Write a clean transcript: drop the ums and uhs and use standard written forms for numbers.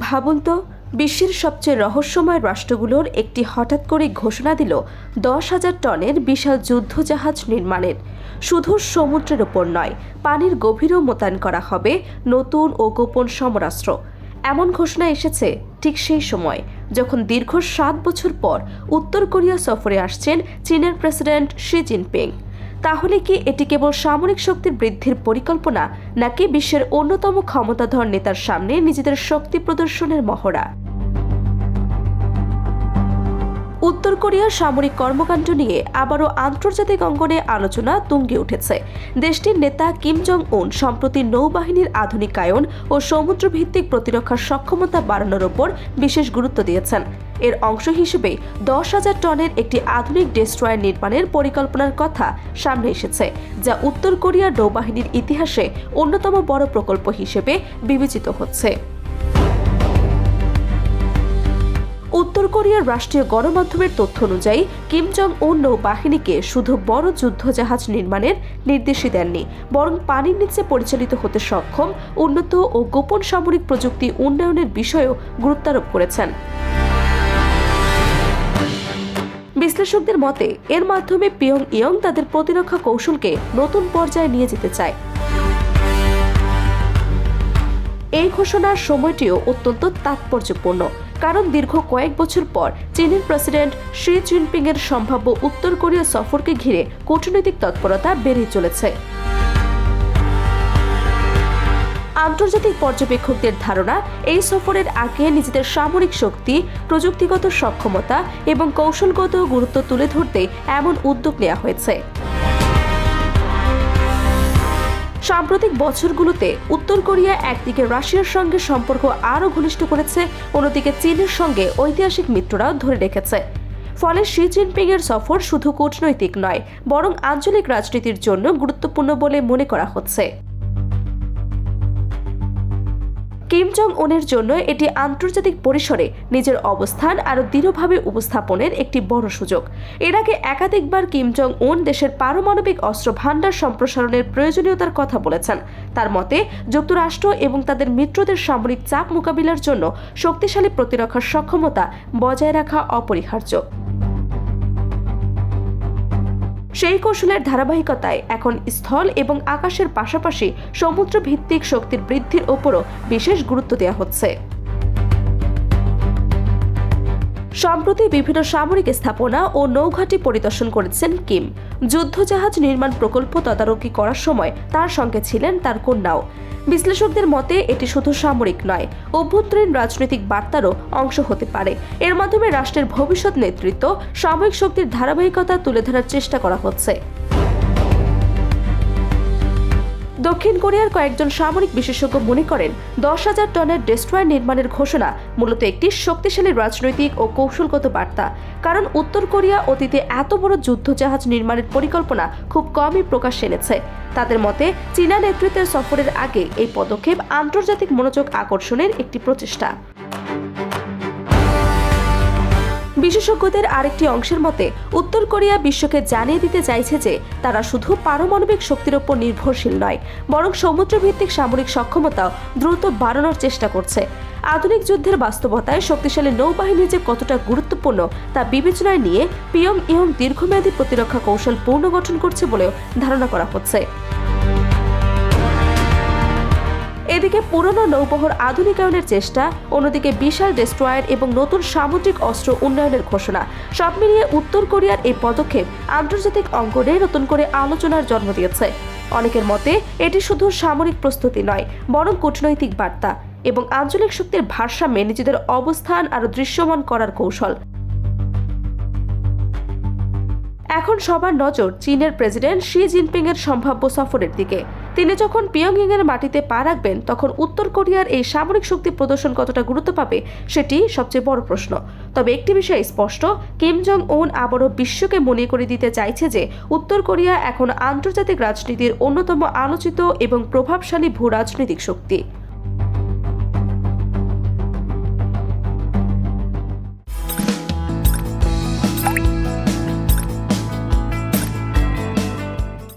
ভাবুন তো, বিশ্বের সবচেয়ে রহস্যময় রাষ্ট্রগুলোর একটি হঠাৎ করে ঘোষণা দিল 10,000 টনের বিশাল যুদ্ধজাহাজ নির্মাণের। শুধু সমুদ্রের ওপর নয়, পানির গভীরেও মোতায়েন করা হবে নতুন ও গোপন সমরাস্ত্র। এমন ঘোষণা এসেছে ঠিক সেই সময় যখন দীর্ঘ 7 বছর পর উত্তর কোরিয়া সফরে আসছেন চীনের প্রেসিডেন্ট শি জিনপিং। তাহলে কি এটি কেবল সামরিক শক্তির বৃদ্ধির পরিকল্পনা, নাকি বিশ্বের অন্যতম ক্ষমতাধর নেতার সামনে নিজেদের শক্তি প্রদর্শনের মহড়া? উত্তর কোরিয়ার সামরিক কর্মকাণ্ড নিয়ে আবারও আন্তর্জাতিক অঙ্গনে আলোচনা তুঙ্গে উঠেছে। দেশটির নেতা কিম জং উন সম্প্রতি নৌবাহিনীর আধুনিকায়ন ও সমুদ্রভিত্তিক প্রতিরক্ষার সক্ষমতা বাড়ানোর ওপর বিশেষ গুরুত্ব দিয়েছেন। এর অংশ হিসেবে 10,000 টনের একটি আধুনিক ডেস্ট্রয়ার নির্মাণের পরিকল্পনার কথা সামনে এসেছে, যা উত্তর কোরিয়ার নৌবাহিনীর ইতিহাসে অন্যতম বড় প্রকল্প হিসেবে বিবেচিত হচ্ছে। উত্তর কোরিয়ার রাষ্ট্রীয় গণমাধ্যমের তথ্য অনুযায়ী কিম জং উন নৌবাহিনীকে শুধু বড় যুদ্ধজাহাজ নির্মাণের নির্দেশই দেননি, বরং পানির নিচে পরিচালিত হতে সক্ষম উন্নত ও গোপন সামরিক প্রযুক্তি উন্নয়নের বিষয়েও গুরুত্বারোপ করেছেন। বিশ্লেষকদের মতে এর মাধ্যমে পিয়ংইয়ং তাদের প্রতিরক্ষা কৌশলকে নতুন পর্যায়ে নিয়ে যেতে চায়। এই ঘোষণার সময়টিও অত্যন্ত তাৎপর্যপূর্ণ, কারণ দীর্ঘ কয়েক বছর পর চীনের প্রেসিডেন্ট শি জিনপিং এর সম্ভাব্য উত্তর কোরিয়া সফরকে ঘিরে কূটনৈতিক তৎপরতা বেড়ে চলেছে। আন্তর্জাতিক পর্যবেক্ষকদের ধারণা, এই সফরের আগে নিজেদের সামরিক শক্তি, প্রযুক্তিগত সক্ষমতা এবং কৌশলগত গুরুত্ব তুলে ধরতে এমন উদ্যোগ নেওয়া হয়েছে। সাম্প্রতিক বছরগুলোতে উত্তর কোরিয়া একদিকে রাশিয়ার সঙ্গে সম্পর্ক আরও ঘনিষ্ঠ করেছে, অন্যদিকে চীনের সঙ্গে ঐতিহাসিক মিত্ররাও ধরে রেখেছে। ফলে শি জিনপিং এর সফর শুধু কূটনৈতিক নয়, বরং আঞ্চলিক রাজনীতির জন্য গুরুত্বপূর্ণ বলে মনে করা হচ্ছে। কিম জং উনের জন্য এটি আন্তর্জাতিক পরিসরে নিজের অবস্থান আরও দৃঢ়ভাবে উপস্থাপনের একটি বড় সুযোগ। এর আগে একাধিকবার কিম জং উন দেশের পারমাণবিক অস্ত্র ভান্ডার সম্প্রসারণের প্রয়োজনীয়তার কথা বলেছেন। তার মতে, যুক্তরাষ্ট্র এবং তাদের মিত্রদের সামরিক চাপ মোকাবিলার জন্য শক্তিশালী প্রতিরক্ষার সক্ষমতা বজায় রাখা অপরিহার্য। সেই কৌশলের ধারাবাহিকতায় এখন স্থল এবং আকাশের পাশাপাশি সমুদ্র ভিত্তিক শক্তির বৃদ্ধির ওপরও বিশেষ গুরুত্ব দেওয়া হচ্ছে। সম্প্রতি বিভিন্ন সামরিক স্থাপনা ও নৌঘাঁটি পরিদর্শন করেছেন কিম। যুদ্ধজাহাজ নির্মাণ প্রকল্প তদারকি করার সময় তার সঙ্গে ছিলেন তার কন্যাও। বিশ্লেষকদের মতে এটি শুধু সামরিক নয়, অভ্যন্তরীণ রাজনৈতিক বার্তারও অংশ হতে পারে। এর মাধ্যমে রাষ্ট্রের ভবিষ্যৎ নেতৃত্ব, সামরিক শক্তির ধারাবাহিকতা তুলে ধরার চেষ্টা করা হচ্ছে। দক্ষিণ কোরিয়ার কয়েকজন সামরিক বিশেষজ্ঞ মনে করেন 10,000 টনের ডেস্ট্রয়ার নির্মাণের ঘোষণা মূলত একটি শক্তিশালী রাজনৈতিক ও কৌশলগত বার্তা, কারণ উত্তর কোরিয়া অতীতে এত বড় যুদ্ধজাহাজ নির্মাণের পরিকল্পনা খুব কমই প্রকাশ এনেছে। তাদের মতে চীনা নেতৃত্বের সফরের আগে এই পদক্ষেপ আন্তর্জাতিক মনোযোগ আকর্ষণের একটি প্রচেষ্টা। বিশেষজ্ঞদের আরেকটি অংশের মতে উত্তর কোরিয়া বিশ্বকে জানিয়ে দিতে চাইছে যে তারা শুধু পারমাণবিক শক্তির ওপর নির্ভরশীল নয়, বরং সমুদ্রভিত্তিক সামরিক সক্ষমতাও দ্রুত বাড়ানোর চেষ্টা করছে। আধুনিক যুদ্ধের বাস্তবতায় শক্তিশালী নৌবাহিনী যে কতটা গুরুত্বপূর্ণ তা বিবেচনায় নিয়ে পিয়ংইয়ং দীর্ঘমেয়াদী প্রতিরক্ষা কৌশল পুনর্গঠন করছে বলেও ধারণা করা হচ্ছে। এদিকে পুরনো নৌবহর আধুনিকায়নের চেষ্টা, অন্যদিকে বিশাল ডেস্ট্রয়ার এবং নতুন সামুদ্রিক অস্ত্র উন্নয়নের ঘোষণা, সব মিলিয়ে উত্তর কোরিয়ার এই পদক্ষেপ আন্তর্জাতিক অঙ্গনে নতুন করে আলোচনার জন্ম দিয়েছে। অনেকের মতে এটি শুধু সামরিক প্রস্তুতি নয়, বরং কূটনৈতিক বার্তা এবং আঞ্চলিক শক্তির ভারসাম্যে নিজেদের অবস্থান আরও দৃশ্যমান করার কৌশল। এখন সবার নজর চীনের প্রেসিডেন্ট শি জিনপিং এর সম্ভাব্য সফরের দিকে। তিনি যখন পিয়ংইয়ং এর মাটিতে পা রাখবেন, তখন উত্তর কোরিয়ার এই সামরিক শক্তি প্রদর্শন কতটা গুরুত্ব পাবে সেটি সবচেয়ে বড় প্রশ্ন। তবে একটি বিষয় স্পষ্ট, কিম জং উন আবারও বিশ্বকে মনে করে দিতে চাইছে যে উত্তর কোরিয়া এখন আন্তর্জাতিক রাজনীতির অন্যতম আলোচিত এবং প্রভাবশালী ভূ রাজনৈতিক শক্তি।